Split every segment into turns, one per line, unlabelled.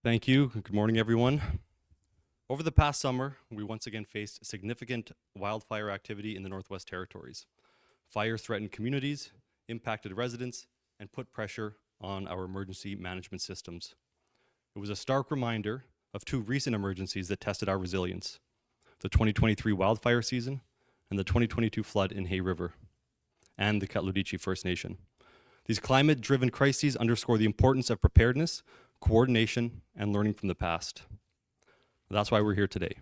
Thank you. Good morning, everyone. Over the past summer, we once again faced significant wildfire activity in the Northwest Territories. Fires threatened communities, impacted residents, and put pressure on our emergency management systems. It was a stark reminder of two recent emergencies that tested our resilience: the 2023 wildfire season and the 2022 flood in Hay River and the Katludiji First Nation. These climate-driven crises underscore the importance of preparedness, coordination, and learning from the past. That's why we're here today,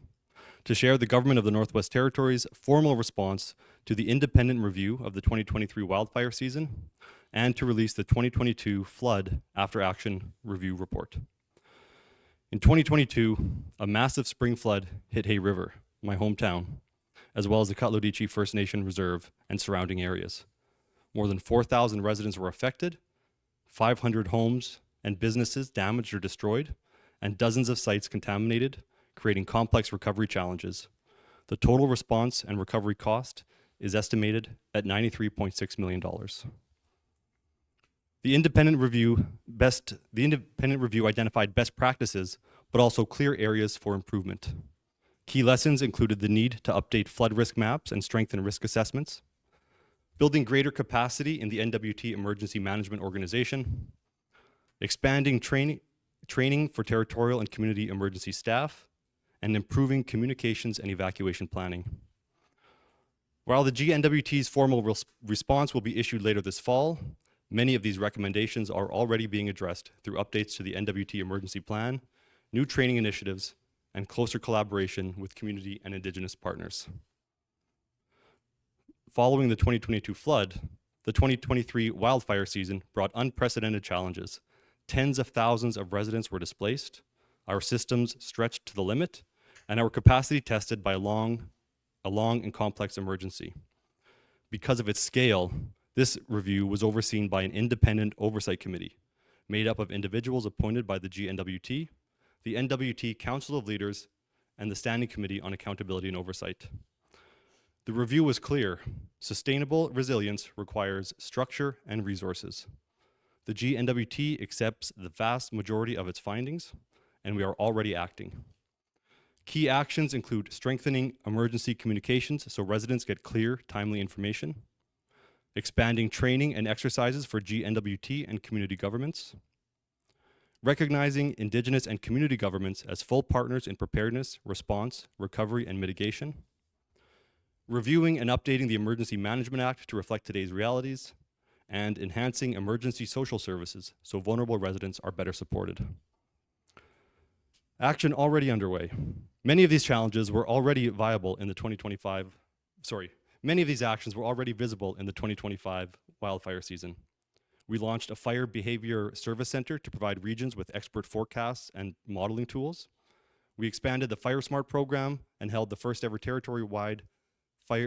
to share the Government of the Northwest Territories' formal response to the independent review of the 2023 wildfire season and to release the 2022 flood after action review report. In 2022, a massive spring flood hit Hay River, my hometown, as well as the Katludiji First Nation Reserve and surrounding areas. More than 4,000 residents were affected, 500 homes and businesses damaged or destroyed, and dozens of sites contaminated, creating complex recovery challenges. The total response and recovery cost is estimated at $93.6 million. The independent review identified best practices, but also clear areas for improvement. Key lessons included the need to update flood risk maps and strengthen risk assessments, building greater capacity in the NWT Emergency Management Organization, expanding training for territorial and community emergency staff, and improving communications and evacuation planning. While the GNWT's formal response will be issued later this fall, many of these recommendations are already being addressed through updates to the NWT Emergency Plan, new training initiatives, and closer collaboration with community and Indigenous partners. Following the 2022 flood, the 2023 wildfire season brought unprecedented challenges. Tens of thousands of residents were displaced, our systems stretched to the limit, and our capacity tested by a long and complex emergency. Because of its scale, this review was overseen by an independent oversight committee made up of individuals appointed by the GNWT, the NWT Council of Leaders, and the Standing Committee on Accountability and Oversight. The review was clear: sustainable resilience requires structure and resources. The GNWT accepts the vast majority of its findings, and we are already acting. Key actions include strengthening emergency communications so residents get clear, timely information, expanding training and exercises for GNWT and community governments, recognizing Indigenous and community governments as full partners in preparedness, response, recovery, and mitigation, reviewing and updating the Emergency Management Act to reflect today's realities, and enhancing emergency social services so vulnerable residents are better supported. Action already underway. Many of these challenges were already viable in the many of these actions were already visible in the 2025 wildfire season. We launched a Fire Behavior Service Center to provide regions with expert forecasts and modeling tools. We expanded the Fire Smart program and held the first ever territory-wide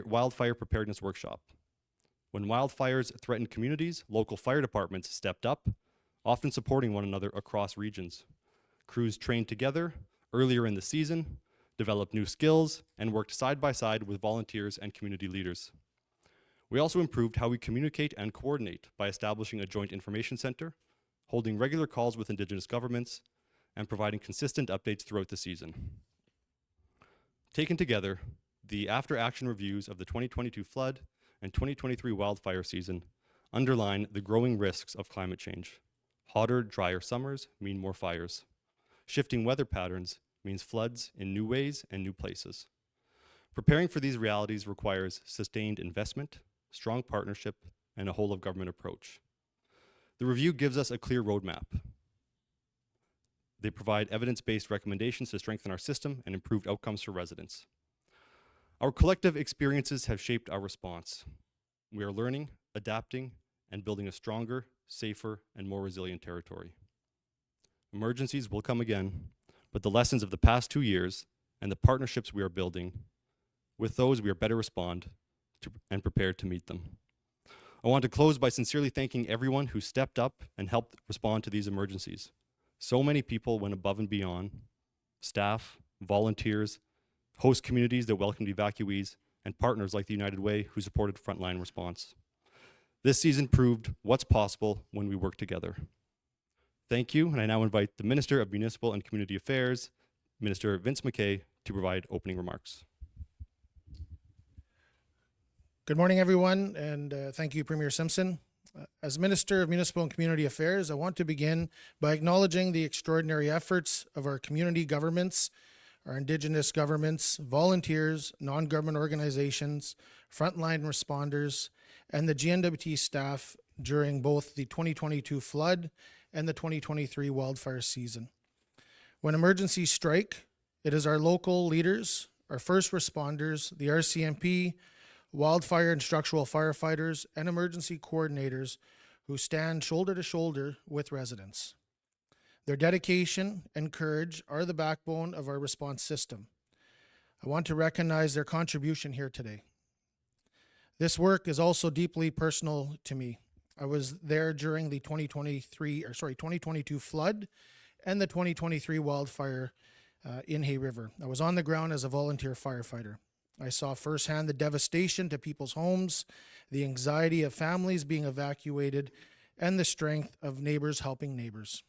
wildfire preparedness workshop. When wildfires threatened communities, local fire departments stepped up, often supporting one another across regions. Crews trained together earlier in the season, developed new skills, and worked side by side with volunteers and community leaders. We also improved how we communicate and coordinate by establishing a joint information center, holding regular calls with Indigenous governments, and providing consistent updates throughout the season. Taken together, the after-action reviews of the 2022 flood and 2023 wildfire season underline the growing risks of climate change. Hotter, drier summers mean more fires. Shifting weather patterns means floods in new ways and new places. Preparing for these realities requires sustained investment, strong partnership, and a whole-of-government approach. The review gives us a clear roadmap. They provide evidence-based recommendations to strengthen our system and improved outcomes for residents. Our collective experiences have shaped our response. We are learning, adapting, and building a stronger, safer, and more resilient territory. Emergencies will come again, but the lessons of the past 2 years and the partnerships we are building, with those we are better respond to and prepared to meet them. I want to close by sincerely thanking everyone who stepped up and helped respond to these emergencies. So many people went above and beyond: staff, volunteers, host communities that welcomed evacuees, and partners like the United Way who supported frontline response. This season proved what's possible when we work together. Thank you, and I now invite the Minister of Municipal and Community Affairs, Minister Vince McKay, to provide opening remarks.
Good morning, everyone, and thank you, Premier Simpson. As Minister of Municipal and Community Affairs, I want to begin by acknowledging the extraordinary efforts of our community governments, our Indigenous governments, volunteers, non-government organizations, frontline responders, and the GNWT staff during both the 2022 flood and the 2023 wildfire season. When emergencies strike, it is our local leaders, our first responders, the RCMP, wildfire and structural firefighters, and emergency coordinators who stand shoulder to shoulder with residents. Their dedication and courage are the backbone of our response system. I want to recognize their contribution here today. This work is also deeply personal to me. I was there during the 2022 flood and the 2023 wildfire in Hay River. I was on the ground as a volunteer firefighter. I saw firsthand the devastation to people's homes, the anxiety of families being evacuated, and the strength of neighbors helping neighbors.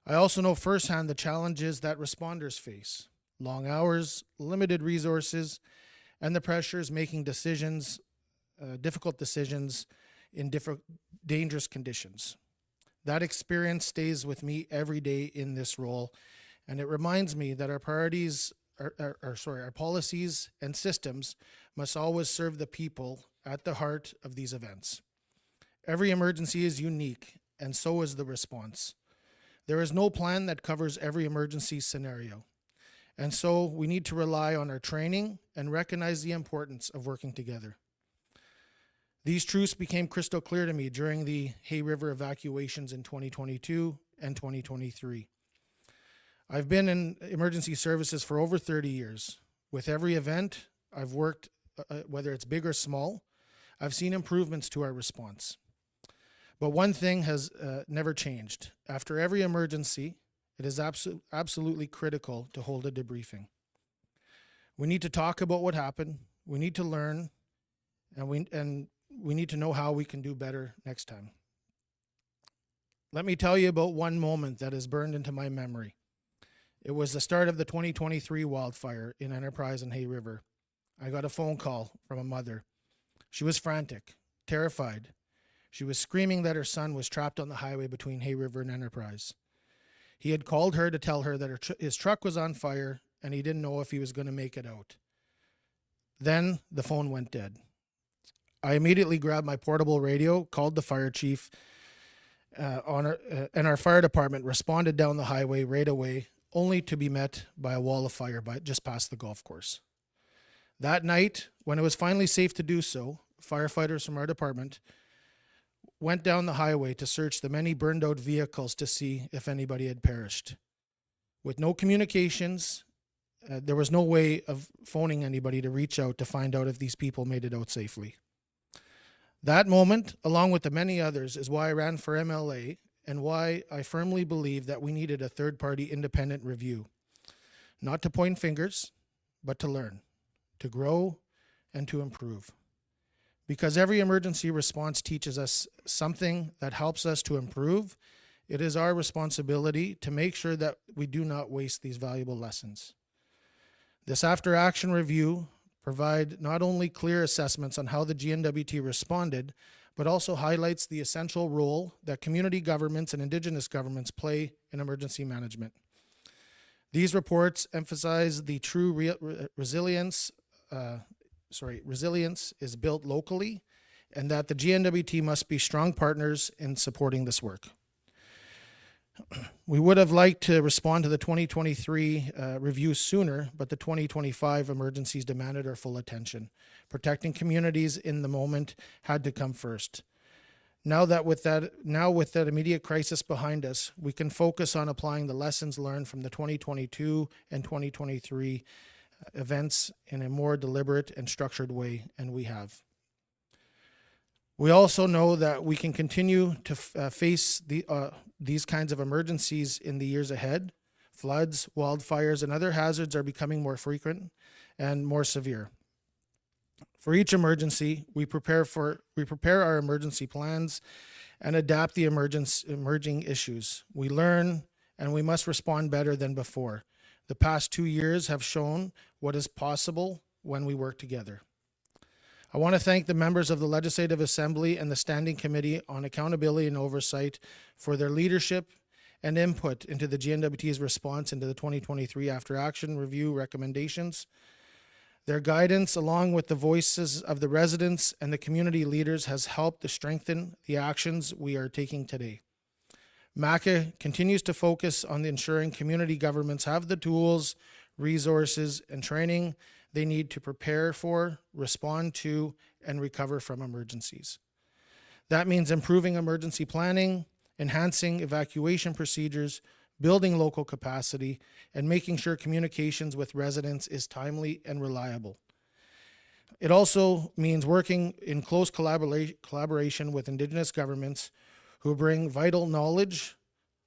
I also know firsthand the challenges that responders face: long hours, limited resources, and the pressures making decisions, difficult decisions in dangerous conditions. That experience stays with me every day in this role, and it reminds me that our priorities, our policies and systems must always serve the people at the heart of these events. Every emergency is unique, and so is the response. There is no plan that covers every emergency scenario. And so we need to rely on our training and recognize the importance of working together. These truths became crystal clear to me during the Hay River evacuations in 2022 and 2023. I've been in emergency services for over 30 years. With every event I've worked, whether it's big or small, I've seen improvements to our response. But one thing has never changed. After every emergency, it is absolutely critical to hold a debriefing. We need to talk about what happened. We need to learn, and we need to know how we can do better next time. Let me tell you about one moment that is burned into my memory. It was the start of the 2023 wildfire in Enterprise and Hay River. I got a phone call from a mother. She was frantic, terrified. She was screaming that her son was trapped on the highway between Hay River and Enterprise. He had called her to tell her that his truck was on fire and he didn't know if he was going to make it out. Then the phone went dead. I immediately grabbed my portable radio, called the fire chief, and our fire department responded down the highway right away, only to be met by a wall of fire just past the golf course. That night, when it was finally safe to do so, firefighters from our department went down the highway to search the many burned out vehicles to see if anybody had perished. With no communications, there was no way of phoning anybody to reach out to find out if these people made it out safely. That moment, along with the many others, is why I ran for MLA and why I firmly believe that we needed a third-party independent review. Not to point fingers, but to learn, to grow, and to improve. Because every emergency response teaches us something that helps us to improve, it is our responsibility to make sure that we do not waste these valuable lessons. This after-action review provides not only clear assessments on how the GNWT responded, but also highlights the essential role that community governments and Indigenous governments play in emergency management. These reports emphasize the true resilience is built locally, and that the GNWT must be strong partners in supporting this work. We would have liked to respond to the 2023 review sooner, but the 2025 emergencies demanded our full attention. Protecting communities in the moment had to come first. Now with that immediate crisis behind us, we can focus on applying the lessons learned from the 2022 and 2023 events in a more deliberate and structured way, and we have. We also know that we can continue to face these kinds of emergencies in the years ahead. Floods, wildfires, and other hazards are becoming more frequent and more severe. For each emergency, we prepare our emergency plans and adapt the emerging issues. We learn and we must respond better than before. The past 2 years have shown what is possible when we work together. I want to thank the members of the Legislative Assembly and the Standing Committee on Accountability and Oversight for their leadership and input into the GNWT's response into the 2023 After Action Review recommendations. Their guidance, along with the voices of the residents and the community leaders, has helped to strengthen the actions we are taking today. MACA continues to focus on ensuring community governments have the tools, resources, and training they need to prepare for, respond to, and recover from emergencies. That means improving emergency planning, enhancing evacuation procedures, building local capacity, and making sure communications with residents is timely and reliable. It also means working in close collaboration with Indigenous governments who bring vital knowledge,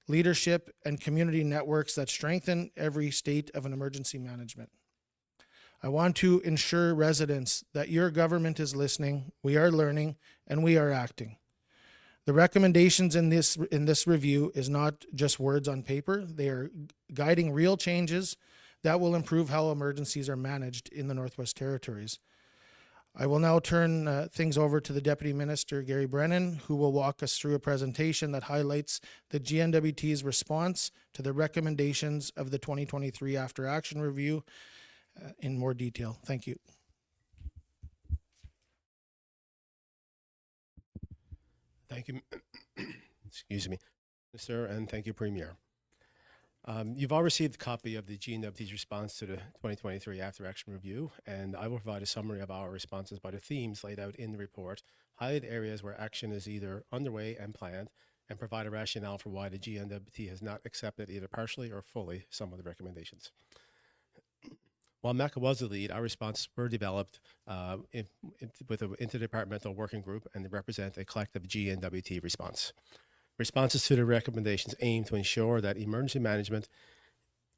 leadership, and community networks that strengthen every state of an emergency management. I want to ensure residents that your government is listening, we are learning, and we are acting. The recommendations in this review is not just words on paper. They are guiding real changes that will improve how emergencies are managed in the Northwest Territories. I will now turn things over to the Deputy Minister, Gary Brennan, who will walk us through a presentation that highlights the GNWT's response to the recommendations of the 2023 After Action Review in more detail. Thank you.
Thank you, excuse me, Minister, and thank you, Premier. You've all received a copy of the GNWT's response to the 2023 After Action Review, and I will provide a summary of our responses by the themes laid out in the report, highlight areas where action is either underway and planned, and provide a rationale for why the GNWT has not accepted either partially or fully some of the recommendations. While MACA was the lead, our responses were developed with an interdepartmental working group and they represent a collective GNWT response. Responses to the recommendations aim to ensure that emergency management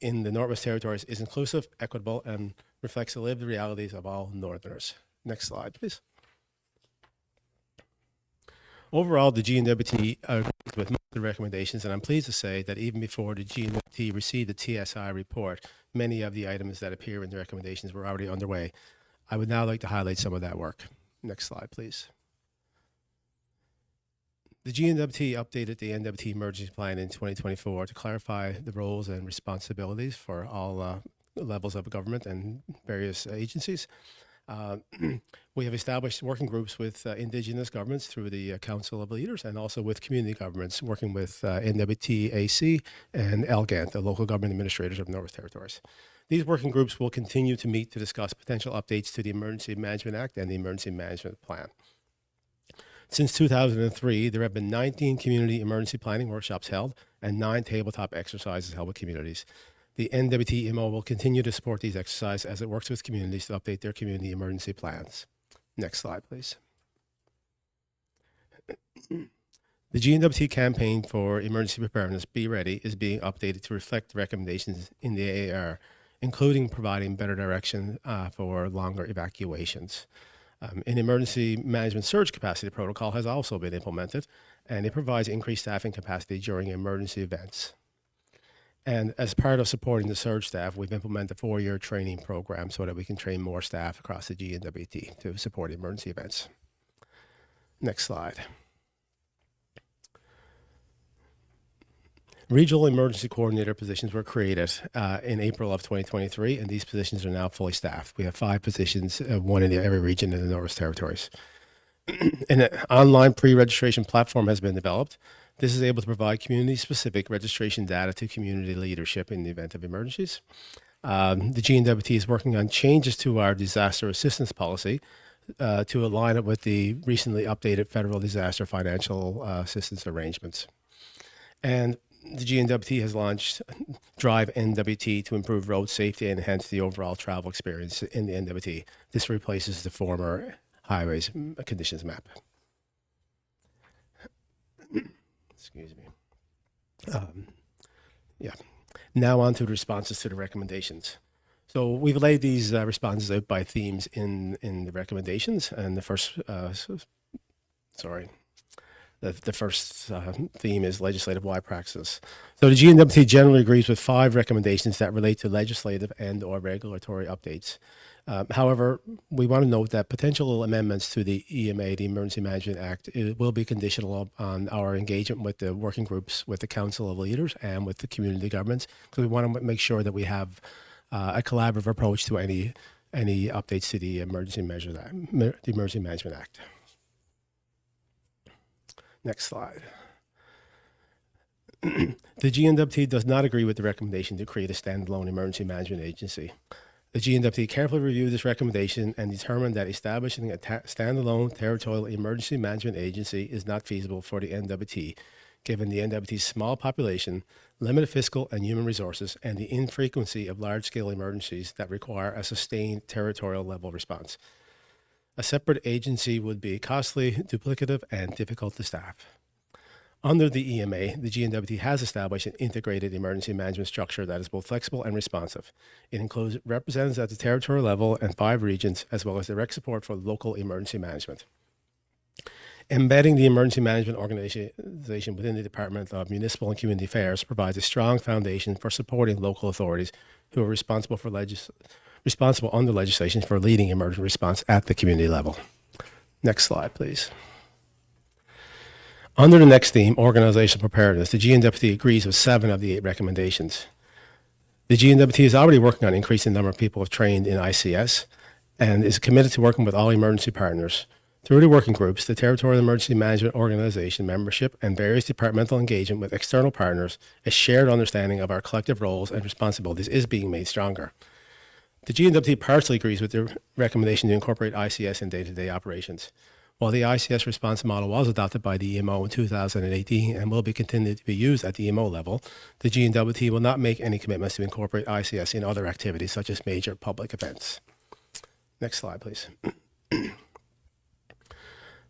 in the Northwest Territories is inclusive, equitable, and reflects the lived realities of all Northerners. Next slide, please. Overall, the GNWT agrees with most of the recommendations, and I'm pleased to say that even before the GNWT received the TSI report, many of the items that appear in the recommendations were already underway. I would now like to highlight some of that work. Next slide, please. The GNWT updated the NWT emergency plan in 2024 to clarify the roles and responsibilities for all levels of government and various agencies. We have established working groups with Indigenous governments through the Council of Leaders and also with community governments, working with NWT AC and LGANT, the Local Government Administrators of the Northwest Territories. These working groups will continue to meet to discuss potential updates to the Emergency Management Act and the Emergency Management Plan. Since 2003, there have been 19 community emergency planning workshops held and 9 tabletop exercises held with communities. The NWT MO will continue to support these exercises as it works with communities to update their community emergency plans. Next slide, please. The GNWT campaign for emergency preparedness, Be Ready, is being updated to reflect the recommendations in the AAR, including providing better direction for longer evacuations. An emergency management surge capacity protocol has also been implemented, and it provides increased staffing capacity during emergency events. And as part of supporting the surge staff, we've implemented a 4-year training program so that we can train more staff across the GNWT to support emergency events. Next slide. Regional emergency coordinator positions were created in April of 2023, and these positions are now fully staffed. We have 5 positions, 1 in every region in the Northwest Territories. An online pre-registration platform has been developed. This is able to provide community-specific registration data to community leadership in the event of emergencies. The GNWT is working on changes to our disaster assistance policy to align it with the recently updated federal disaster financial assistance arrangements. And the GNWT has launched Drive NWT to improve road safety and enhance the overall travel experience in the NWT. This replaces the former highways conditions map. Excuse me. Yeah. Now on to the responses to the recommendations. So we've laid these responses out by themes in the recommendations, and the first, The first theme is legislative-wide practices. So the GNWT generally agrees with 5 recommendations that relate to legislative and/or regulatory updates. However, we want to note that potential amendments to the EMA, the Emergency Management Act, it will be conditional on our engagement with the working groups, with the Council of Leaders, and with the community governments, because we want to make sure that we have a collaborative approach to any updates to the Emergency Management Act. Next slide. The GNWT does not agree with the recommendation to create a standalone emergency management agency. The GNWT carefully reviewed this recommendation and determined that establishing a standalone territorial emergency management agency is not feasible for the NWT, given the NWT's small population, limited fiscal and human resources, and the infrequency of large-scale emergencies that require a sustained territorial level response. A separate agency would be costly, duplicative, and difficult to staff. Under the EMA, the GNWT has established an integrated emergency management structure that is both flexible and responsive. It includes representatives at the territorial level and 5 regions, as well as direct support for local emergency management. Embedding the emergency management organization within the Department of Municipal and Community Affairs provides a strong foundation for supporting local authorities who are responsible under legislation for leading emergency response at the community level. Next slide, please. Under the next theme, organizational preparedness, the GNWT agrees with 7 of the 8 recommendations. The GNWT is already working on increasing the number of people trained in ICS and is committed to working with all emergency partners. Through the working groups, the Territorial Emergency Management Organization membership and various departmental engagement with external partners, a shared understanding of our collective roles and responsibilities is being made stronger. The GNWT partially agrees with the recommendation to incorporate ICS in day-to-day operations. While the ICS response model was adopted by the EMO in 2018 and will be continued to be used at the EMO level, the GNWT will not make any commitments to incorporate ICS in other activities such as major public events. Next slide, please.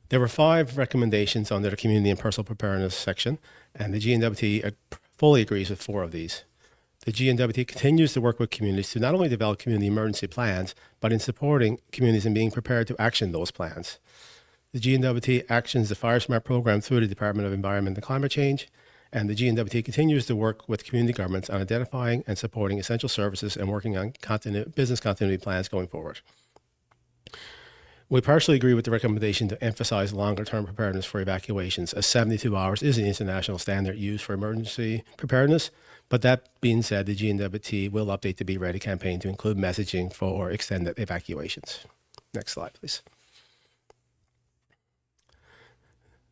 There were 5 recommendations under the Community and Personal Preparedness section, and the GNWT fully agrees with 4 of these. The GNWT continues to work with communities to not only develop community emergency plans, but in supporting communities in being prepared to action those plans. The GNWT actions the Fire Smart program through the Department of Environment and Climate Change, and the GNWT continues to work with community governments on identifying and supporting essential services and working on business continuity plans going forward. We partially agree with the recommendation to emphasize longer-term preparedness for evacuations, as 72 hours is an international standard used for emergency preparedness. But that being said, the GNWT will update the Be Ready campaign to include messaging for extended evacuations. Next slide, please.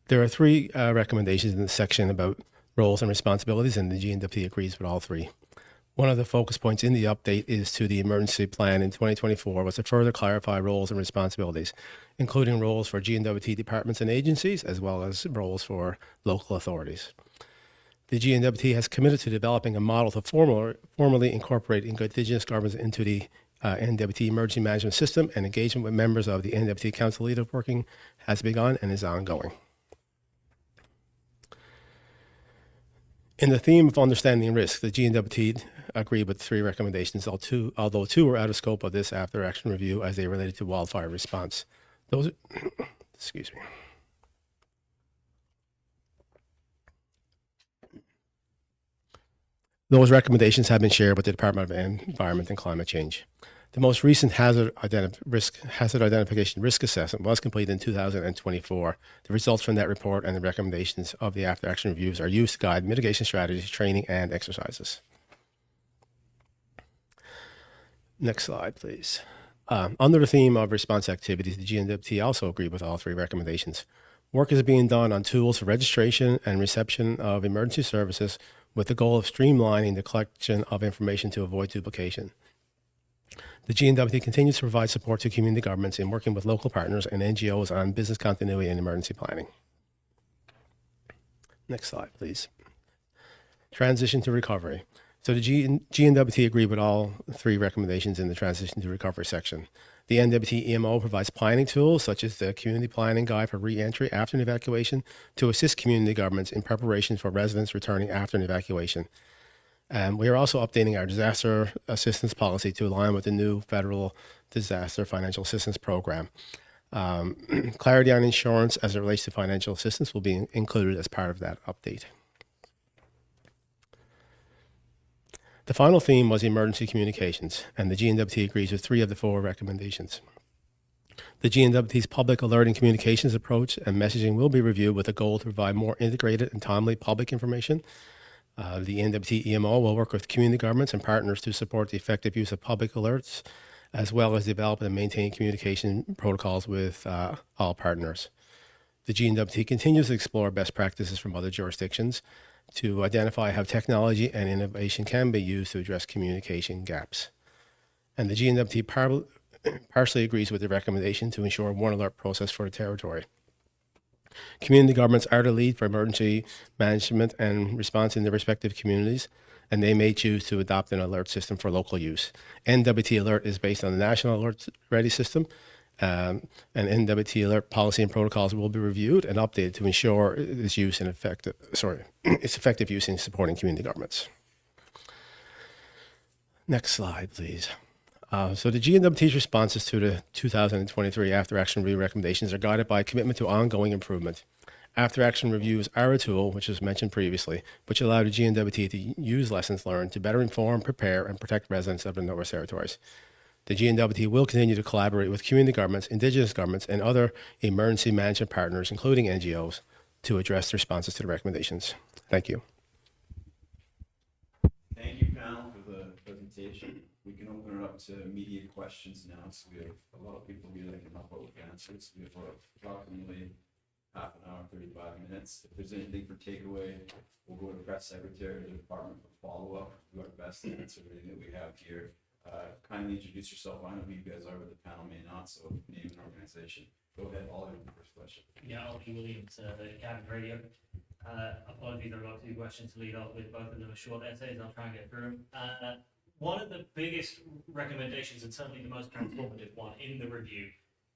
There are 3 recommendations in the section about roles and responsibilities, and the GNWT agrees with all 3. One of the focus points in the update is to the emergency plan in 2024 was to further clarify roles and responsibilities, including roles for GNWT departments and agencies, as well as roles for local authorities. The GNWT has committed to developing a model to formally incorporate Indigenous governments into the NWT emergency management system, and engagement with members of the NWT Council Leadership working has begun and is ongoing. In the theme of understanding risk, the GNWT agreed with 3 recommendations, although 2 were out of scope of this after action review as they related to wildfire response. Those, excuse me. Those recommendations have been shared with the Department of Environment and Climate Change. The most recent hazard identification risk assessment was completed in 2024. The results from that report and the recommendations of the after action reviews are used to guide mitigation strategies, training, and exercises. Next slide, please. Under the theme of response activities, the GNWT also agreed with all 3 recommendations. Work is being done on tools for registration and reception of emergency services with the goal of streamlining the collection of information to avoid duplication. The GNWT continues to provide support to community governments in working with local partners and NGOs on business continuity and emergency planning. Next slide, please. Transition to recovery. So the GNWT agreed with all 3 recommendations in the transition to recovery section. The NWT EMO provides planning tools such as the Community Planning Guide for Re-Entry after an evacuation to assist community governments in preparation for residents returning after an evacuation. We are also updating our disaster assistance policy to align with the new federal disaster financial assistance program. Clarity on insurance as it relates to financial assistance will be included as part of that update. The final theme was emergency communications, and the GNWT agrees with 3 of the 4 recommendations. The GNWT's public alerting communications approach and messaging will be reviewed with a goal to provide more integrated and timely public information. The NWT EMO will work with community governments and partners to support the effective use of public alerts, as well as develop and maintain communication protocols with all partners. The GNWT continues to explore best practices from other jurisdictions to identify how technology and innovation can be used to address communication gaps. And the GNWT partially agrees with the recommendation to ensure one alert process for the territory. Community governments are the lead for emergency management and response in their respective communities, and they may choose to adopt an alert system for local use. NWT Alert is based on the National Alert Ready system, and NWT Alert policy and protocols will be reviewed and updated to ensure its use and its effective use in supporting community governments. Next slide, please. So the GNWT's responses to the 2023 After Action Review recommendations are guided by a commitment to ongoing improvement. After Action Reviews are a tool, which was mentioned previously, which allow the GNWT to use lessons learned to better inform, prepare, and protect residents of the Northwest Territories. The GNWT will continue to collaborate with community governments, Indigenous governments, and other emergency management partners, including NGOs, to address the responses to the recommendations. Thank you.
Thank you, panel, for the presentation. We can open it up to immediate questions now. So we have a lot of people here that can help out with answers. We have approximately half an hour, 35 minutes. If there's anything for takeaway, we'll go to press secretary or the department for follow-up. Do our best to answer everything that we have here. Kindly introduce yourself. I know who you guys are, but the panel may not, so name and organization. Go ahead, Oliver, first question.
Yeah, Ollie Williams, Cabin Radio. Apologies, I've got 2 questions to lead off with. Both of them are short essays. I'll try and get through them. One of the biggest recommendations, and certainly the most transformative one in the review,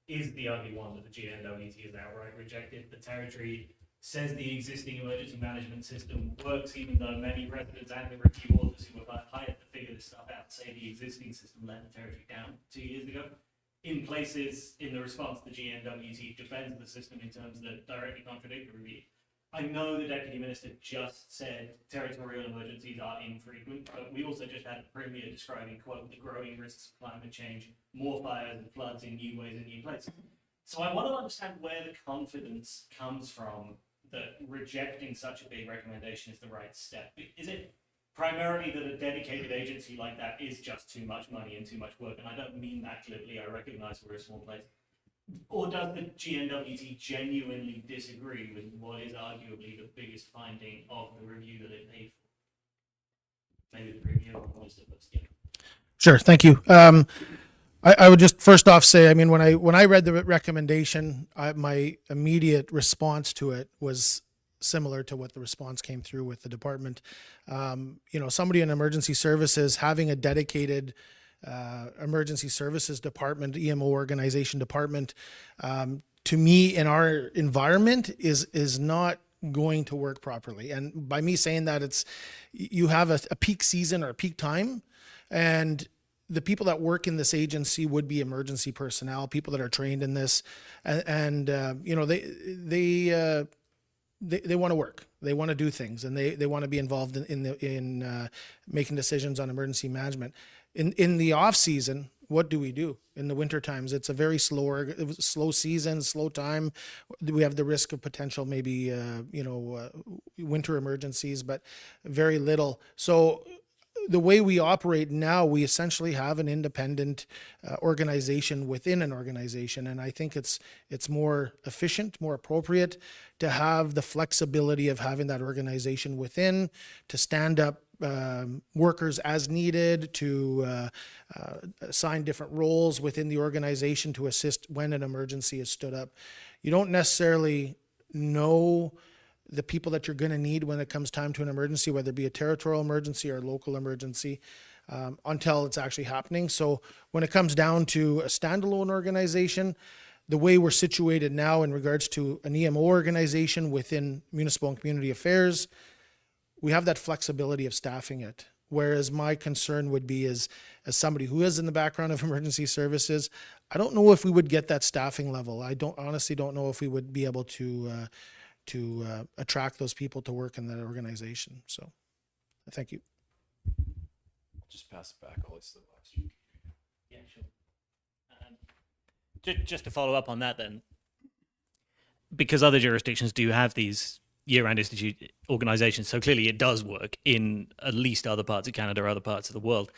is the only one that the GNWT has outright rejected. The territory says the existing emergency management system works, even though many residents and the review authors who were hired to figure this stuff out say the existing system let the territory down 2 years ago. In places, in the response, the GNWT defends the system in terms that directly contradict the review. I know the Deputy Minister just said territorial emergencies are infrequent, but we also just had the Premier describing, quote, the growing risks of climate change, more fires and floods in new ways and new places. So I want to understand where the confidence comes from that rejecting such a big recommendation is the right step. Is it primarily that a dedicated agency like that is just too much money and too much work? And I don't mean that glibly, I recognize we're a small place. Or does the GNWT genuinely disagree with what is arguably the biggest finding of the review that it paid for? Maybe the Premier or most of us, yeah.
Sure, thank you. I would just first off say, I mean, when I read the recommendation, my immediate response to it was similar to what the response came through with the department. Somebody in emergency services having a dedicated emergency services department, EMO organization department, to me in our environment is not going to work properly. And by me saying that, you have a peak season or a peak time, and the people that work in this agency would be emergency personnel, people that are trained in this, and they want to work, they want to do things, and they want to be involved in making decisions on emergency management. In the off season, what do we do in the winter times? It's a very slow season, slow time. We have the risk of potential maybe winter emergencies, but very little. So the way we operate now, we essentially have an independent organization within an organization, and I think it's more efficient, more appropriate to have the flexibility of having that organization within to stand up workers as needed, to assign different roles within the organization to assist when an emergency is stood up. You don't necessarily know the people that you're going to need when it comes time to an emergency, whether it be a territorial emergency or a local emergency, until it's actually happening. So when it comes down to a standalone organization, the way we're situated now in regards to an EMO organization within municipal and community affairs, we have that flexibility of staffing it. Whereas my concern would be as somebody who is in the background of emergency services, I don't know if we would get that staffing level. I honestly don't know if we would be able to attract those people to work in that organization. So, thank you.
Just pass it back, always to the last.
Yeah, sure. Just to follow up on that then, because other jurisdictions do have these year-round institute organizations, so clearly it does work in at least other parts of Canada or other parts of the world.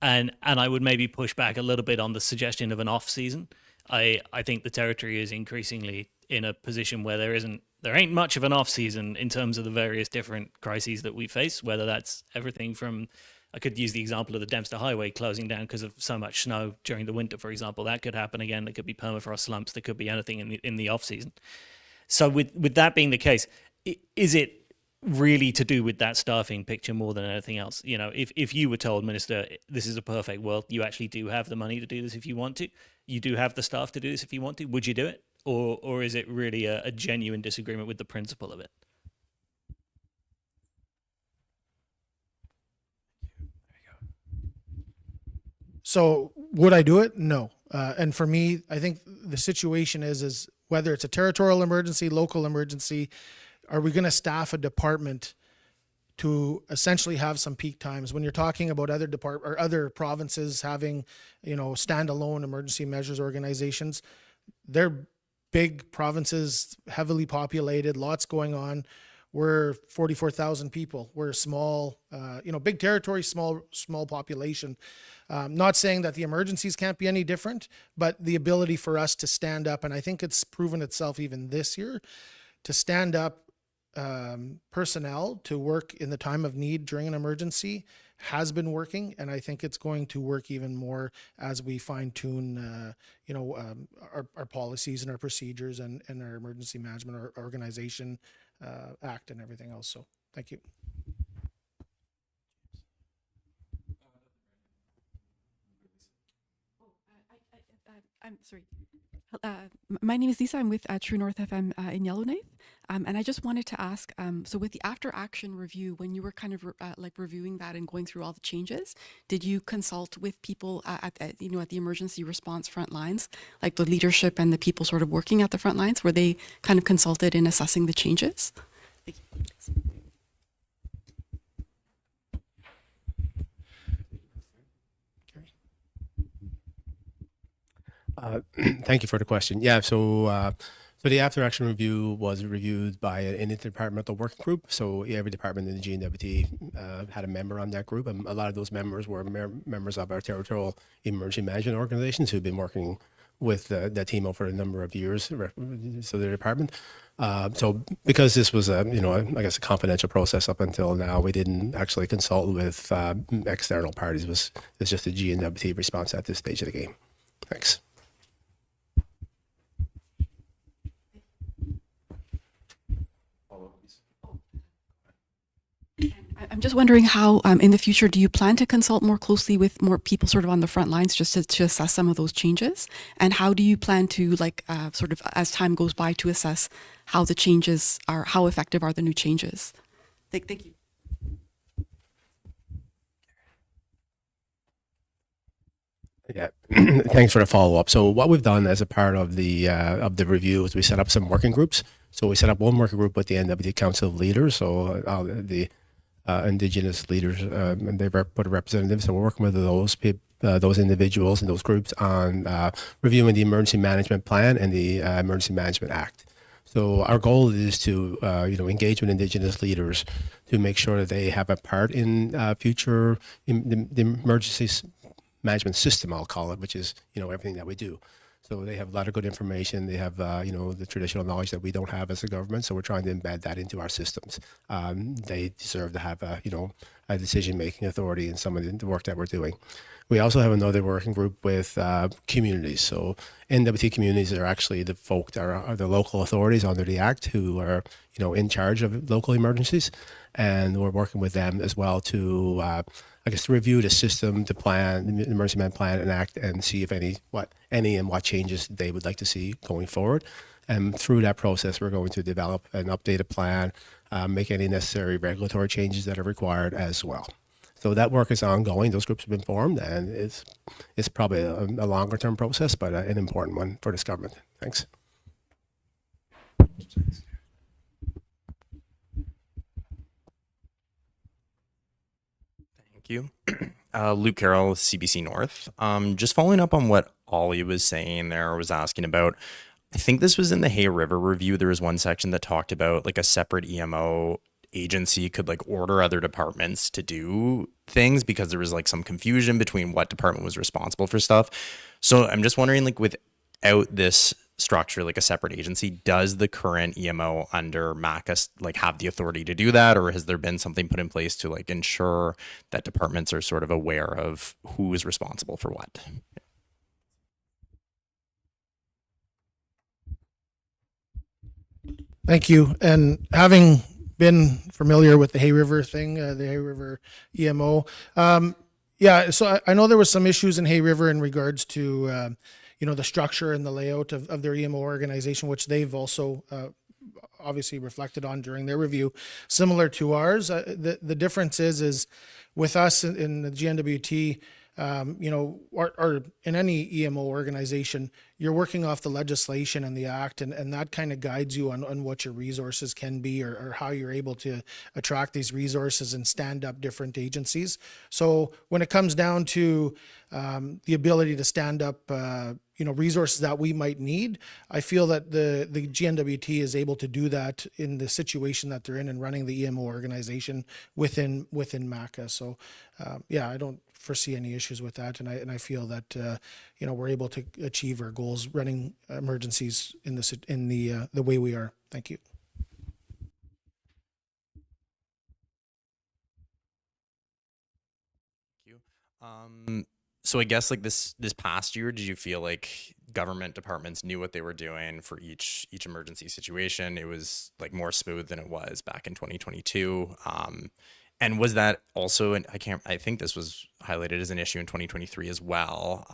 And I would maybe push back a little bit on the suggestion of an off season. I think the territory is increasingly in a position where there ain't much of an off season in terms of the various different crises that we face, whether that's everything from, I could use the example of the Dempster Highway closing down because of so much snow during the winter, for example. That could happen again. There could be permafrost slumps. There could be anything in the off season. So with that being the case, is it really to do with that staffing picture more than anything else? You know, if you were told, Minister, this is a perfect world, you actually do have the money to do this if you want to, you do have the staff to do this if you want to, would you do it? Or is it really a genuine disagreement with the principle of it?
So would I do it? No. And for me, I think the situation is whether it's a territorial emergency, local emergency, are we going to staff a department to essentially have some peak times? When you're talking about other provinces having, standalone emergency measures organizations, they're big provinces, heavily populated, lots going on. We're 44,000 people. We're small, big territory, small population. Not saying that the emergencies can't be any different, but the ability for us to stand up, and I think it's proven itself even this year, to stand up personnel to work in the time of need during an emergency has been working, and I think it's going to work even more as we fine tune, our policies and our procedures and our emergency management organization act and everything else. So, thank you.
I'm sorry. My name is Lisa. I'm with True North FM in Yellowknife. And I just wanted to ask, so with the after action review, when you were kind of reviewing that and going through all the changes, did you consult with people at the emergency response front lines, like the leadership and the people sort of working at the front lines? Were they kind of consulted in assessing the changes? Thank you.
Thank you for the question. Yeah, so the after action review was reviewed by an interdepartmental working group. So every department in the GNWT had a member on that group, and a lot of those members were members of our territorial emergency management organizations who've been working with that team over a number of years. So the department. So because this was I guess a confidential process up until now, we didn't actually consult with external parties. It's just a GNWT response at this stage of the game. Thanks.
I'm just wondering how, in the future, do you plan to consult more closely with more people sort of on the front lines just to assess some of those changes? And how do you plan to, sort of as time goes by, to assess how the changes are, how effective are the new changes? Thank you.
Yeah, thanks for the follow-up. So what we've done as a part of the review is we set up some working groups. So we set up one working group with the NWT Council of Leaders, so the Indigenous leaders, and they put a representative. So we're working with those individuals and those groups on reviewing the Emergency Management Plan and the Emergency Management Act. So our goal is to engage with Indigenous leaders to make sure that they have a part in future in the emergency management system, I'll call it, which is everything that we do. So they have a lot of good information. They have the traditional knowledge that we don't have as a government. So we're trying to embed that into our systems. They deserve to have a decision-making authority in some of the work that we're doing. We also have another working group with communities. So NWT communities are actually the folk that are the local authorities under the Act who are in charge of local emergencies, and we're working with them as well to to review the system, the plan, the Emergency Management Plan and Act, and see if what changes they would like to see going forward. And through that process, we're going to develop an updated plan, make any necessary regulatory changes that are required as well. So that work is ongoing. Those groups have been formed, and it's probably a longer term process, but an important one for this government. Thanks.
Thank you. Luke Carroll, CBC North. Just following up on what Ollie was saying there, was asking about, I think this was in the Hay River review. There was one section that talked about like a separate EMO agency could like order other departments to do things because there was like some confusion between what department was responsible for stuff. So I'm just wondering, like, without this structure, like a separate agency, does the current EMO under MACA like have the authority to do that, or has there been something put in place to like ensure that departments are sort of aware of who is responsible for what?
Thank you. And having been familiar with the Hay River thing, the Hay River EMO, yeah, so I know there was some issues in Hay River in regards to, the structure and the layout of their EMO organization, which they've also obviously reflected on during their review, similar to ours. The difference is with us in the GNWT, or in any EMO organization, you're working off the legislation and the act, and that kind of guides you on what your resources can be, or how you're able to attract these resources and stand up different agencies. So when it comes down to the ability to stand up, resources that we might need, I feel that the GNWT is able to do that in the situation that they're in and running the EMO organization within MACA. So yeah, I don't foresee any issues with that, and I feel that we're able to achieve our goals running emergencies in the way we are. Thank you.
Thank you. So I guess like this past year, did you feel like government departments knew what they were doing for each emergency situation? It was like more smooth than it was back in 2022. And was that also, and I think this was highlighted as an issue in 2023 as well.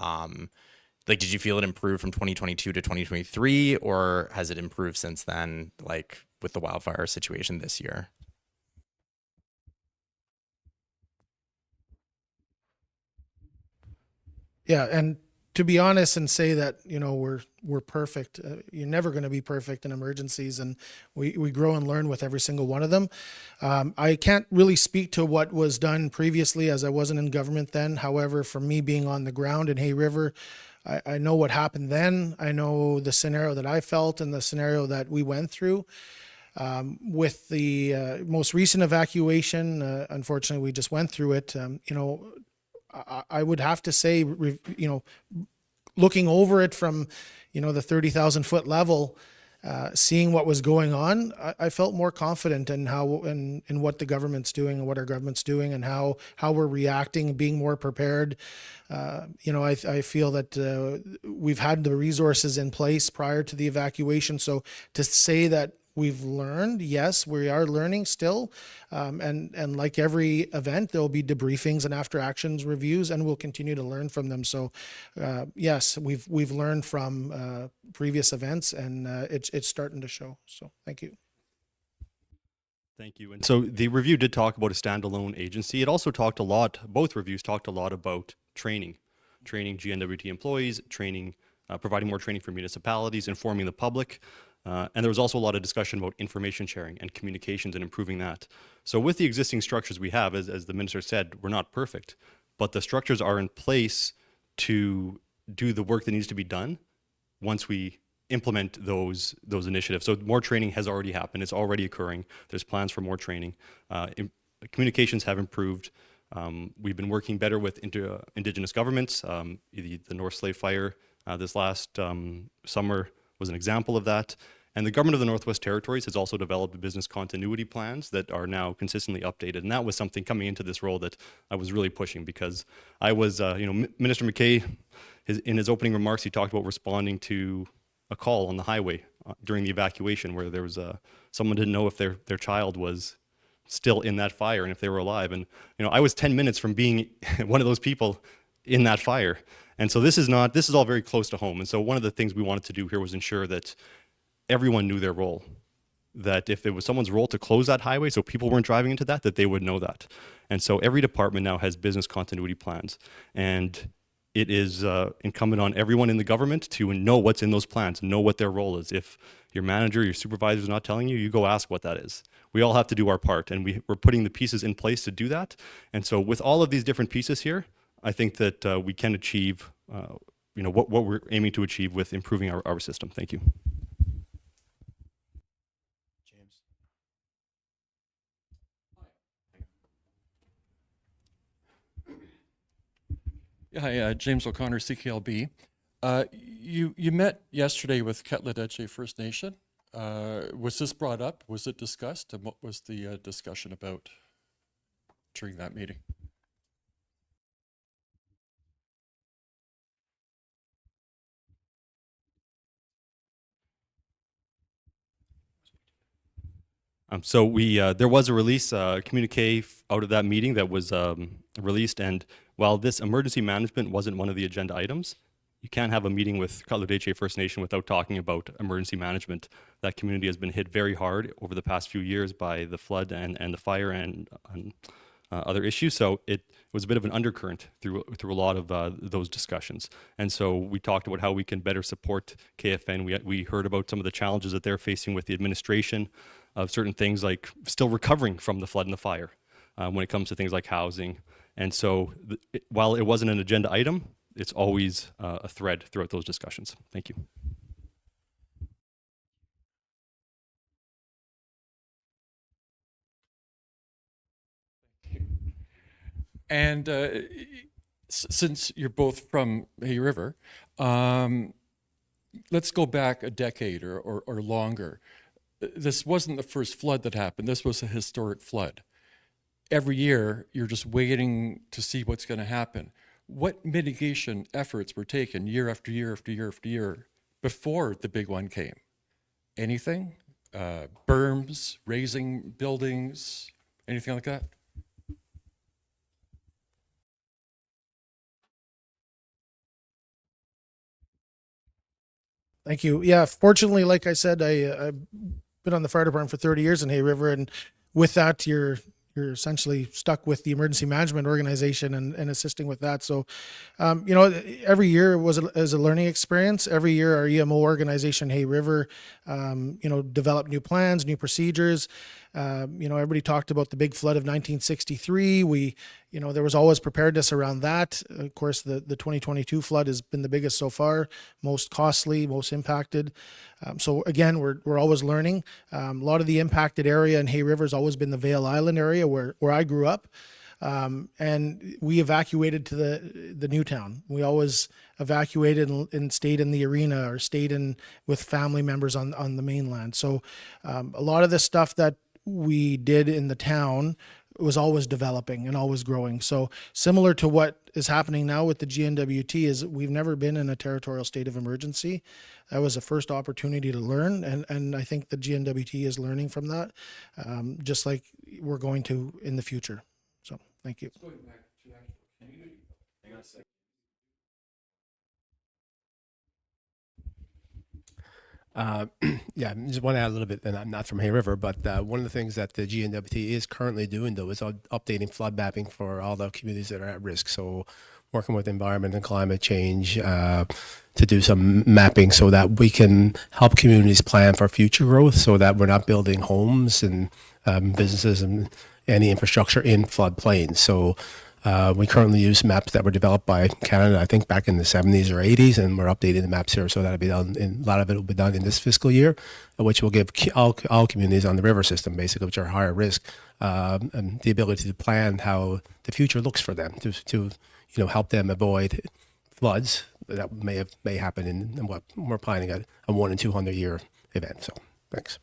Like, did you feel it improved from 2022 to 2023, or has it improved since then, like with the wildfire situation this year?
Yeah, and to be honest and say that we're perfect, you're never going to be perfect in emergencies, and we grow and learn with every single one of them. I can't really speak to what was done previously, as I wasn't in government then. However, for me being on the ground in Hay River, I know what happened then. I know the scenario that I felt and the scenario that we went through. With the most recent evacuation, unfortunately, we just went through it. I would have to say, looking over it from, the 30,000 foot level, seeing what was going on, I felt more confident in in what the government's doing and what our government's doing and how we're reacting, being more prepared. I feel that we've had the resources in place prior to the evacuation. So to say that we've learned, yes, we are learning still. And like every event, there'll be debriefings and after actions reviews, and we'll continue to learn from them. So yes, we've learned from previous events, and it's starting to show. So thank you.
Thank you. And so the review did talk about a standalone agency. It also talked a lot, both reviews talked a lot about training GNWT employees, providing more training for municipalities, informing the public. And there was also a lot of discussion about information sharing and communications and improving that. So with the existing structures we have, as the minister said, we're not perfect, but the structures are in place to do the work that needs to be done once we implement those initiatives. So more training has already happened. It's already occurring. There's plans for more training. Communications have improved. We've been working better with Indigenous governments. The North Slave Fire this last summer was an example of that. And the government of the Northwest Territories has also developed business continuity plans that are now consistently updated. And that was something coming into this role that I was really pushing, because I was, Minister McKay, in his opening remarks, he talked about responding to a call on the highway during the evacuation where there was someone didn't know if their child was still in that fire and if they were alive. And, I was 10 minutes from being one of those people in that fire. And so this is all very close to home. And so one of the things we wanted to do here was ensure that everyone knew their role. that if it was someone's role to close that highway so people weren't driving into that they would know that. And so every department now has business continuity plans. And it is incumbent on everyone in the government to know what's in those plans, know what their role is. If your manager, your supervisor is not telling you, you go ask what that is. We all have to do our part, and we're putting the pieces in place to do that. And so with all of these different pieces here, I think that we can achieve what we're aiming to achieve with improving our system. Thank you.
James.
Yeah, hi, James O'Connor, CKLB. You met yesterday with Ketla First Nation. Was this brought up? Was it discussed? And what was the discussion about during that meeting?
So there was a release, communique out of that meeting that was released, and while this emergency management wasn't one of the agenda items, you can't have a meeting with Katla First Nation without talking about emergency management. That community has been hit very hard over the past few years by the flood and the fire and other issues. So it was a bit of an undercurrent through a lot of those discussions. And so we talked about how we can better support KFN. We heard about some of the challenges that they're facing with the administration of certain things, like still recovering from the flood and the fire when it comes to things like housing. And so while it wasn't an agenda item, it's always a thread throughout those discussions. Thank you.
And since you're both from Hay River, let's go back a decade or longer. This wasn't the first flood that happened. This was a historic flood. Every year, you're just waiting to see what's going to happen. What mitigation efforts were taken year after year after year after year before the big one came? Anything? Berms, raising buildings, anything like that?
Thank you. Yeah, fortunately, like I said, I've been on the fire department for 30 years in Hay River, and with that, you're essentially stuck with the emergency management organization and assisting with that. So, every year is a learning experience. Every year, our EMO organization, Hay River, developed new plans, new procedures. Everybody talked about the big flood of 1963. There was always preparedness around that. Of course, the 2022 flood has been the biggest so far, most costly, most impacted. So again, we're always learning. A lot of the impacted area in Hay River has always been the Vale Island area where I grew up. And we evacuated to the new town. We always evacuated and stayed in the arena or stayed in with family members on the mainland. So a lot of the stuff that we did in the town was always developing and always growing. So similar to what is happening now with the GNWT is we've never been in a territorial state of emergency. That was a first opportunity to learn, and I think the GNWT is learning from that, just like we're going to in the future. So thank you.
Going back to actual community.
Hang on a second.
Yeah, I just want to add a little bit, and I'm not from Hay River, but one of the things that the GNWT is currently doing, though, is updating flood mapping for all the communities that are at risk. So working with environment and climate change to do some mapping so that we can help communities plan for future growth so that we're not building homes and businesses and any infrastructure in floodplains. So we currently use maps that were developed by Canada, I think back in the 70s or 80s, and we're updating the maps here so that'll be done. A lot of it will be done in this fiscal year, which will give all communities on the river system, basically, which are higher risk, and the ability to plan how the future looks for them to help them avoid floods that may happen in what we're planning a 1 in 200 year event. So thanks.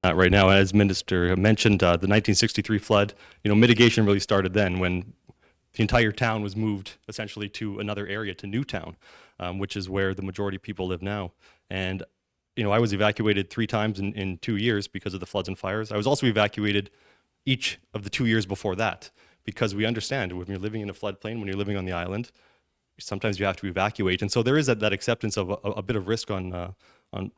Right now, as Minister mentioned, the 1963 flood, mitigation really started then when the entire town was moved essentially to another area, to Newtown, which is where the majority of people live now. And, I was evacuated 3 times in 2 years because of the floods and fires. I was also evacuated each of the 2 years before that because we understand when you're living in a floodplain, when you're living on the island, sometimes you have to evacuate. And so there is that acceptance of a bit of risk on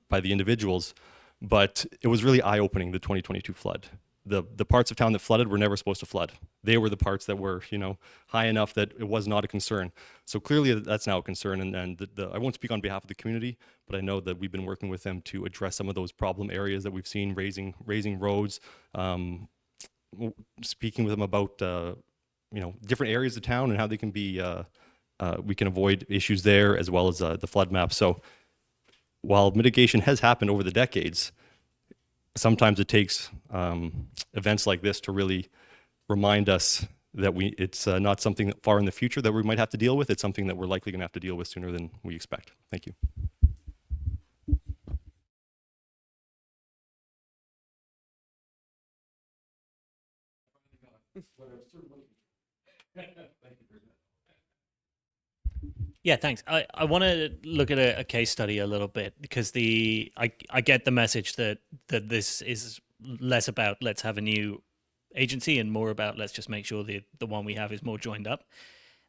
by the individuals, but it was really eye-opening, the 2022 flood. The parts of town that flooded were never supposed to flood. They were the parts that were, high enough that it was not a concern. So clearly that's now a concern, and I won't speak on behalf of the community, but I know that we've been working with them to address some of those problem areas that we've seen, raising roads, speaking with them about different areas of town and how they can be we can avoid issues there, as well as the flood map. So while mitigation has happened over the decades, sometimes it takes events like this to really remind us that it's not something far in the future that we might have to deal with. It's something that we're likely going to have to deal with sooner than we expect. Thank you.
Yeah, thanks. I want to look at a case study a little bit, because I get the message that this is less about let's have a new agency and more about let's just make sure the one we have is more joined up.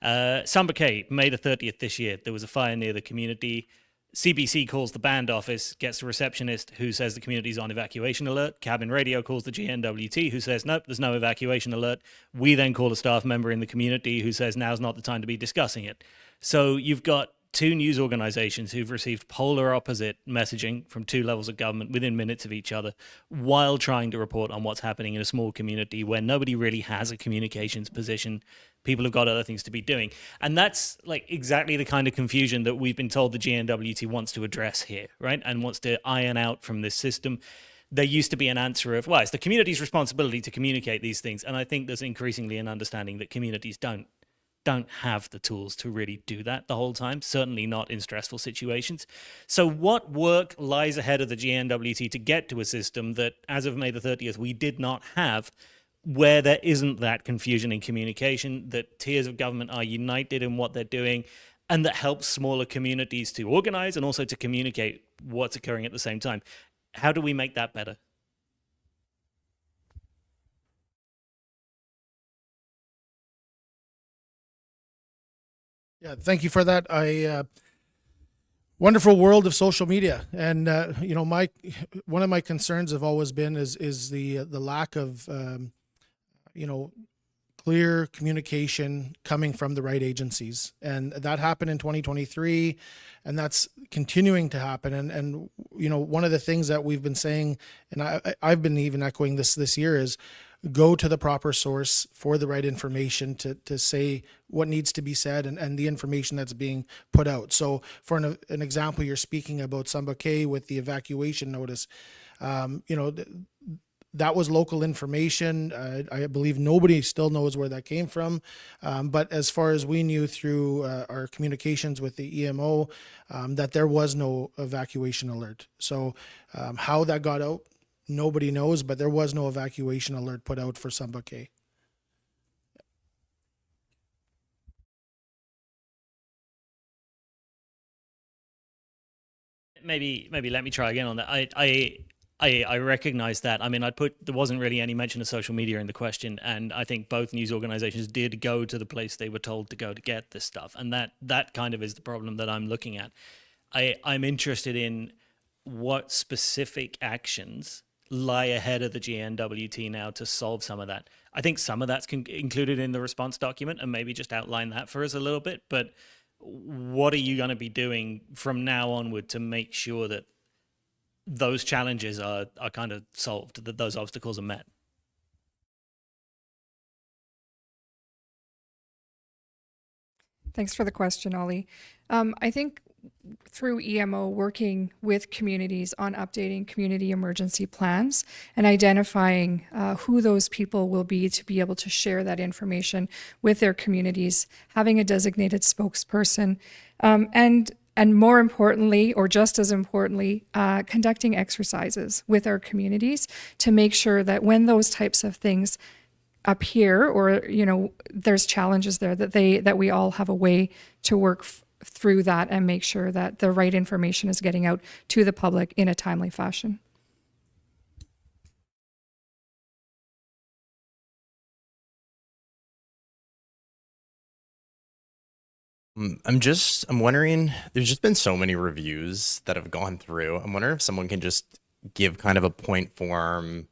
Samba K, May the 30th this year, there was a fire near the community. CBC calls the band office, gets the receptionist who says the community's on evacuation alert. Cabin radio calls the GNWT who says, nope, there's no evacuation alert. We then call a staff member in the community who says now's not the time to be discussing it. So you've got two news organizations who've received polar opposite messaging from two levels of government within minutes of each other, while trying to report on what's happening in a small community where nobody really has a communications position. People have got other things to be doing. And that's like exactly the kind of confusion that we've been told the GNWT wants to address here, right? And wants to iron out from this system. There used to be an answer of, well, it's the community's responsibility to communicate these things. And I think there's increasingly an understanding that communities don't have the tools to really do that the whole time, certainly not in stressful situations. So what work lies ahead of the GNWT to get to a system that, as of May the 30th, we did not have, where there isn't that confusion in communication, that tiers of government are united in what they're doing, and that helps smaller communities to organize and also to communicate what's occurring at the same time? How do we make that better?
Yeah, thank you for that. Wonderful world of social media, and one of my concerns have always been is the lack of clear communication coming from the right agencies, and that happened in 2023, and that's continuing to happen. And one of the things that we've been saying, and I've been even echoing this year, is go to the proper source for the right information to say what needs to be said and the information that's being put out. So for an example, you're speaking about Samba K with the evacuation notice. That was local information. I believe nobody still knows where that came from. But as far as we knew through our communications with the EMO, that there was no evacuation alert. So how that got out, nobody knows, but there was no evacuation alert put out for Samba K.
Maybe let me try again on that. I recognize that. I mean, there wasn't really any mention of social media in the question, and I think both news organizations did go to the place they were told to go to get this stuff, and that kind of is the problem that I'm looking at. I'm interested in what specific actions lie ahead of the GNWT now to solve some of that. I think some of that's included in the response document, and maybe just outline that for us a little bit. But what are you going to be doing from now onward to make sure that those challenges are kind of solved, that those obstacles are met?
Thanks for the question, Ollie. I think through EMO, working with communities on updating community emergency plans and identifying who those people will be to be able to share that information with their communities, having a designated spokesperson, and more importantly, or just as importantly, conducting exercises with our communities to make sure that when those types of things appear, or there's challenges there, that we all have a way to work through that and make sure that the right information is getting out to the public in a timely fashion.
I'm wondering, there's just been so many reviews that have gone through. I'm wondering if someone can just give kind of a point form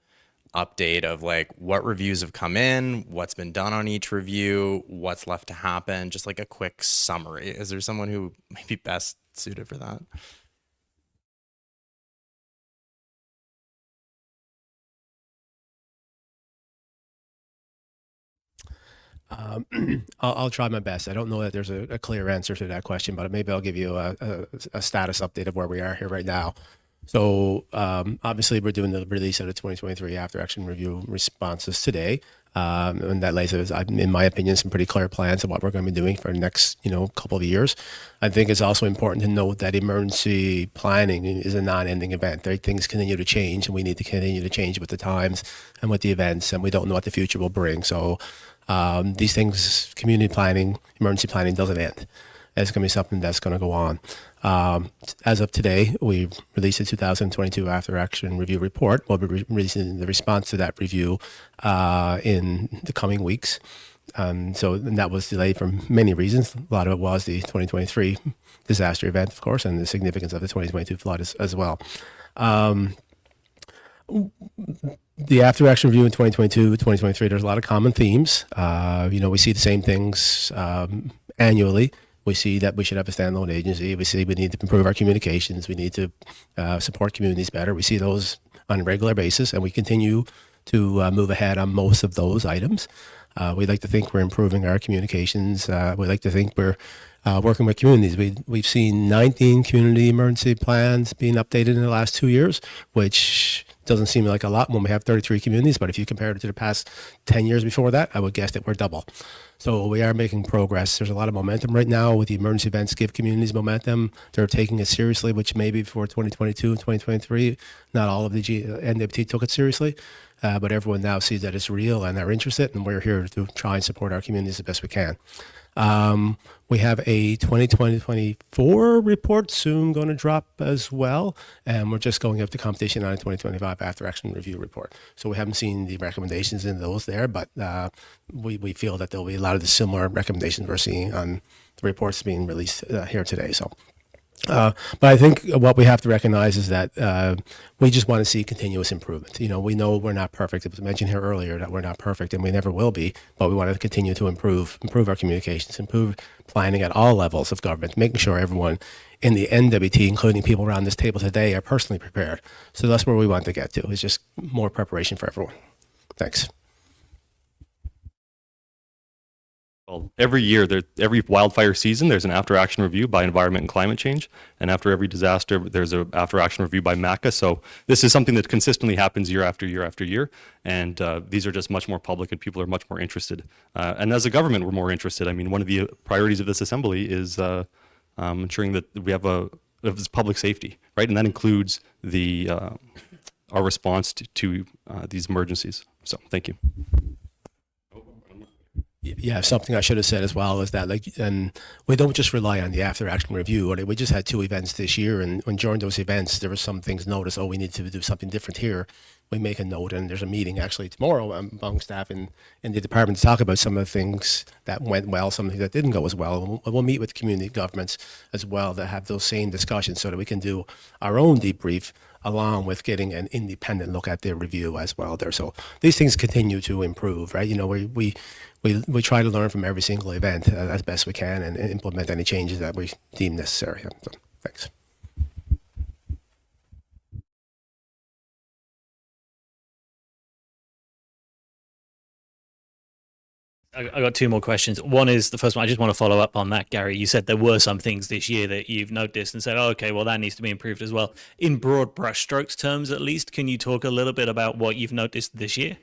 update of like what reviews have come in, what's been done on each review, what's left to happen, just like a quick summary. Is there someone who might be best suited for that?
I'll try my best. I don't know that there's a clear answer to that question, but maybe I'll give you a status update of where we are here right now. So obviously, we're doing the release of the 2023 after action review responses today. And that lays, in my opinion, some pretty clear plans of what we're going to be doing for the next, couple of years. I think it's also important to note that emergency planning is a non-ending event. Things continue to change, and we need to continue to change with the times and with the events, and we don't know what the future will bring. So these things, community planning, emergency planning doesn't end. It's going to be something that's going to go on. As of today, we've released the 2022 After Action Review Report. We'll be releasing the response to that review in the coming weeks. And that was delayed for many reasons. A lot of it was the 2023 disaster event, of course, and the significance of the 2022 flood as well. The after action review in 2022, 2023, there's a lot of common themes. We see the same things annually. We see that we should have a standalone agency. We see we need to improve our communications. We need to support communities better. We see those on a regular basis, and we continue to move ahead on most of those items. We like to think we're improving our communications. We like to think we're working with communities. We've seen 19 community emergency plans being updated in the last 2 years, which doesn't seem like a lot when we have 33 communities, but if you compare it to the past 10 years before that, I would guess that we're double. So we are making progress. There's a lot of momentum right now with the emergency events give communities momentum. They're taking it seriously, which maybe for 2022 and 2023, not all of the GNWT took it seriously, but everyone now sees that it's real and they're interested, and we're here to try and support our communities the best we can. We have a 2024 report soon going to drop as well, and we're just going up to competition on a 2025 after action review report. So we haven't seen the recommendations in those there, but we feel that there'll be a lot of the similar recommendations we're seeing on the reports being released here today. So. But I think what we have to recognize is that we just want to see continuous improvement. We know we're not perfect. It was mentioned here earlier that we're not perfect, and we never will be, but we want to continue to improve our communications, improve planning at all levels of government, making sure everyone in the NWT, including people around this table today, are personally prepared. So that's where we want to get to, is just more preparation for everyone. Thanks.
Well, every year, every wildfire season, there's an after-action review by Environment and Climate Change, and after every disaster, there's an after-action review by MACA. So this is something that consistently happens year after year after year, and these are just much more public, and people are much more interested. And as a government, we're more interested. I mean, one of the priorities of this assembly is ensuring that we have public safety, right? And that includes our response to these emergencies. So, thank you.
Yeah, something I should have said as well is that, and we don't just rely on the after action review. We just had 2 events this year, and when during those events there were some things noticed. We need to do something different here. We make a note, and there's a meeting actually tomorrow among staff in the department to talk about some of the things that went well, some things that didn't go as well. We'll meet with community governments as well that have those same discussions, so that we can do our own debrief along with getting an independent look at their review as well there. So these things continue to improve, right? We try to learn from every single event as best we can and implement any changes that we deem necessary. So, thanks.
I got 2 more questions. One is, the first one, I just want to follow up on that, Gary. You said there were some things this year that you've noticed and said, oh, okay, well, that needs to be improved as well. In broad brushstrokes terms, at least, can you talk a little bit about what you've noticed this year?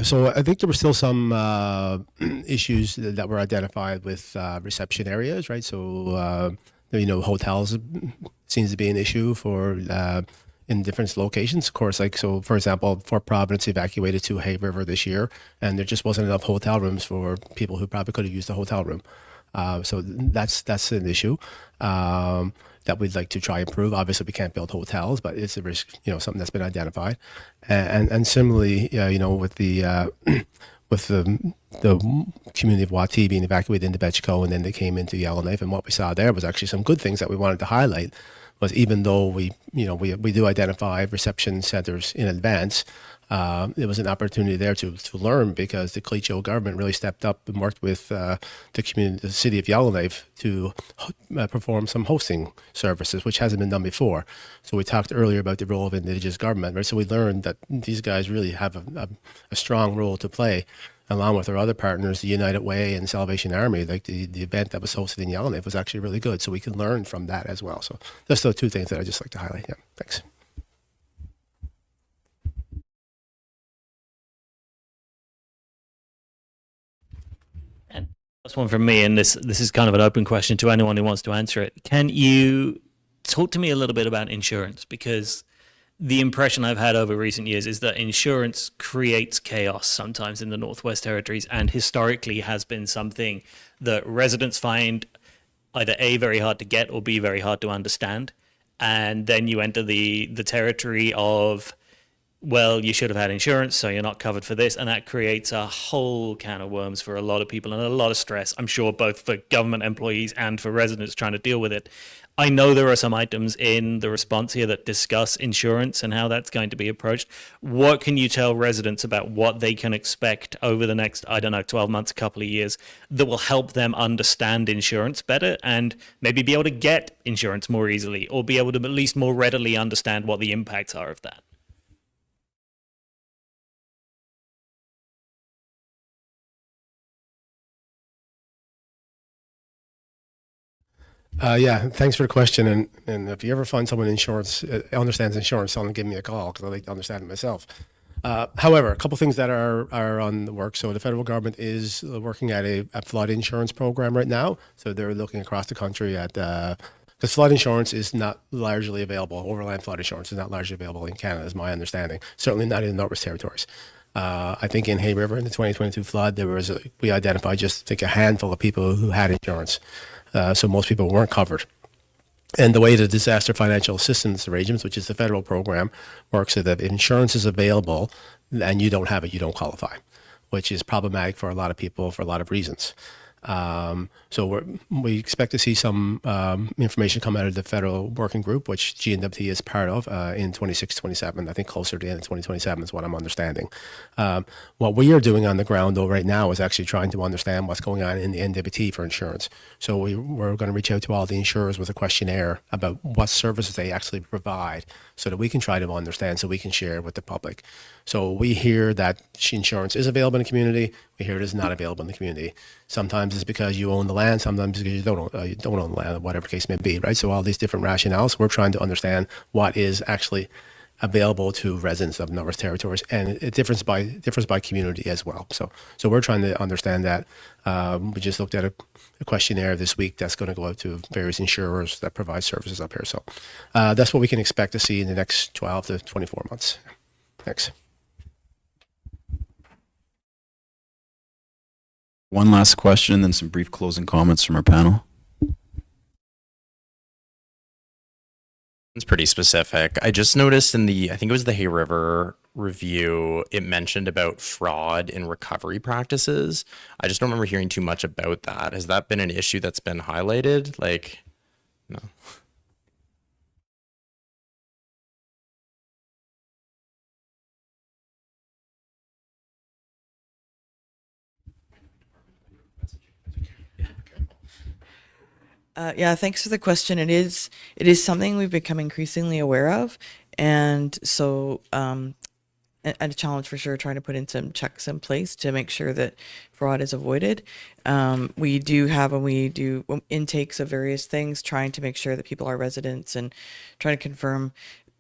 So I think there were still some issues that were identified with reception areas, right? So, hotels seems to be an issue for in different locations. Of course, for example, Fort Providence evacuated to Hay River this year, and there just wasn't enough hotel rooms for people who probably could have used a hotel room. So that's an issue. that we'd like to try improve. Obviously, we can't build hotels, but it's a risk, something that's been identified. And similarly, with the with the community of Wati being evacuated into Betchco, and then they came into Yellowknife, and what we saw there was actually some good things that we wanted to highlight. Was even though we do identify reception centers in advance, there was an opportunity there to learn, because the Clecho government really stepped up and worked with the city of Yellowknife to perform some hosting services, which hasn't been done before. So we talked earlier about the role of Indigenous government, right? So we learned that these guys really have a strong role to play, along with our other partners, the United Way and Salvation Army. Like the event that was hosted in Yellowknife was actually really good, so we can learn from that as well. So that's the two things that I just like to highlight. Yeah, thanks.
And last one from me, and this is kind of an open question to anyone who wants to answer it. Can you talk to me a little bit about insurance? Because the impression I've had over recent years is that insurance creates chaos sometimes in the Northwest Territories, and historically has been something that residents find either A, very hard to get, or B, very hard to understand. And then you enter the territory of, well, you should have had insurance, so you're not covered for this. And that creates a whole can of worms for a lot of people and a lot of stress, I'm sure, both for government employees and for residents trying to deal with it. I know there are some items in the response here that discuss insurance and how that's going to be approached. What can you tell residents about what they can expect over the next, 12 months, a couple of years, that will help them understand insurance better and maybe be able to get insurance more easily, or be able to at least more readily understand what the impacts are of that?
Yeah, thanks for the question. And if you ever find someone in insurance understands insurance, tell them to give me a call, because I like to understand it myself. However, a couple things that are on the work. So the federal government is working at a flood insurance program right now. So they're looking across the country at because flood insurance is not largely available. Overland flood insurance is not largely available in Canada, is my understanding. Certainly not in the Northwest Territories. I think in Hay River in the 2022 flood, we identified just, I think, a handful of people who had insurance. So most people weren't covered. And the way the disaster financial assistance arrangements, which is the federal program, works is that if insurance is available and you don't have it, you don't qualify, which is problematic for a lot of people for a lot of reasons. So we expect to see some information come out of the federal working group, which GNWT is part of, in 26-27. I think closer to the end of 2027 is what I'm understanding. What we are doing on the ground, though, right now is actually trying to understand what's going on in the NWT for insurance. So we're going to reach out to all the insurers with a questionnaire about what services they actually provide, so that we can try to understand, so we can share with the public. So we hear that insurance is available in the community. We hear it is not available in the community. Sometimes it's because you own the land. Sometimes because you don't own the land, whatever the case may be, right? So all these different rationales, we're trying to understand what is actually available to residents of Northwest Territories, and it differs by community as well. So we're trying to understand that. We just looked at a questionnaire this week that's going to go out to various insurers that provide services up here. So that's what we can expect to see in the next 12 to 24 months. Thanks.
One last question, and then some brief closing comments from our panel.
It's pretty specific. I just noticed in I think it was the Hay River review, it mentioned about fraud in recovery practices. I just don't remember hearing too much about that. Has that been an issue that's been highlighted? No.
Yeah, thanks for the question. It is something we've become increasingly aware of, and so a challenge for sure, trying to put in some checks in place to make sure that fraud is avoided. We do have, when we do intakes of various things, trying to make sure that people are residents and trying to confirm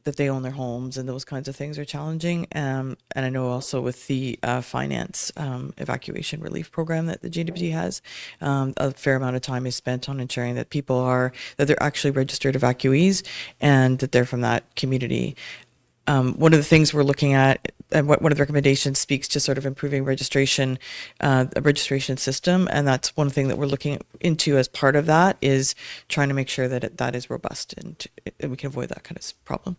that they own their homes, and those kinds of things are challenging. And I know also with the finance evacuation relief program that the GNWT has, a fair amount of time is spent on ensuring that that they're actually registered evacuees and that they're from that community. One of the things we're looking at and one of the recommendations speaks to sort of improving registration, a registration system, and that's one thing that we're looking into as part of that is trying to make sure that that is robust and we can avoid that kind of problem.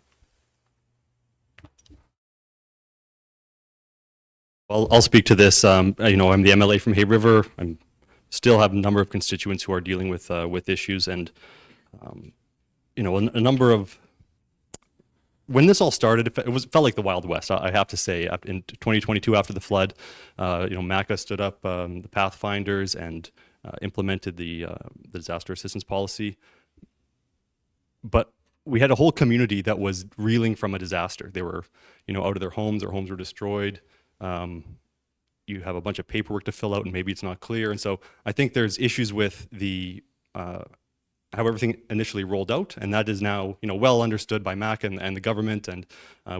I'll speak to this. I'm the MLA from Hay River. I still have a number of constituents who are dealing with issues, and a number of. When this all started, it felt like the Wild West. I have to say, in 2022 after the flood, MACA stood up the Pathfinders and implemented the disaster assistance policy. But we had a whole community that was reeling from a disaster. They were, out of their homes were destroyed. You have a bunch of paperwork to fill out and maybe it's not clear. And so I think there's issues with the how everything initially rolled out, and that is now well understood by MAC and the government, and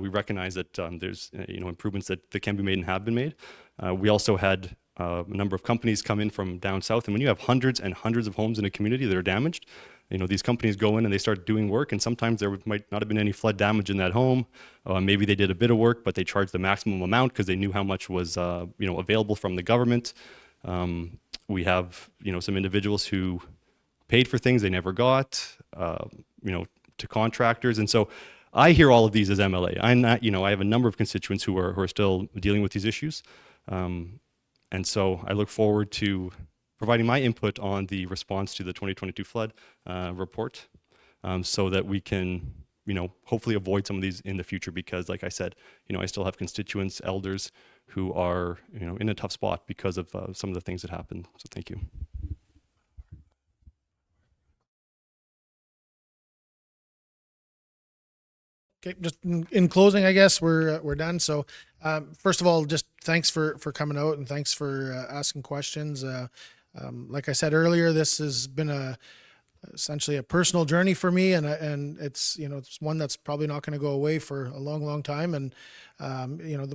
we recognize that there's improvements that can be made and have been made. We also had a number of companies come in from down south, and when you have hundreds and hundreds of homes in a community that are damaged, these companies go in and they start doing work, and sometimes there might not have been any flood damage in that home. Maybe they did a bit of work, but they charged the maximum amount because they knew how much was available from the government. We have some individuals who paid for things they never got, to contractors, and so I hear all of these as MLA. I'm not, I have a number of constituents who are still dealing with these issues, and so I look forward to providing my input on the response to the 2022 flood report, so that we can, hopefully avoid some of these in the future. Because, like I said, I still have constituents, elders who are, in a tough spot because of some of the things that happened. So thank you.
Okay, just in closing, I guess we're done. So, first of all, just thanks for coming out and thanks for asking questions. Like I said earlier, this has been essentially a personal journey for me, and it's it's one that's probably not going to go away for a long, long time. And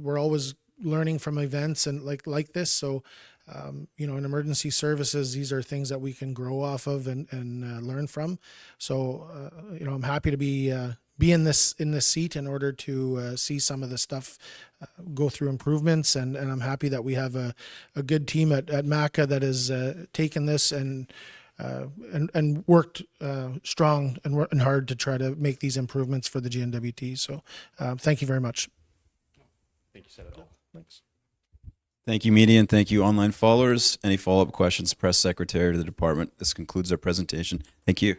we're always learning from events and like this. So, in emergency services, these are things that we can grow off of and learn from. So, I'm happy to be in this seat in order to see some of the stuff go through improvements, and I'm happy that we have a good team at MACA that has taken this and worked strong and hard to try to make these improvements for the GNWT. So thank you very much.
Thank you, Senator.
Thanks.
Thank you, media, and thank you, online followers. Any follow-up questions, press secretary to the department. This concludes our presentation. Thank you.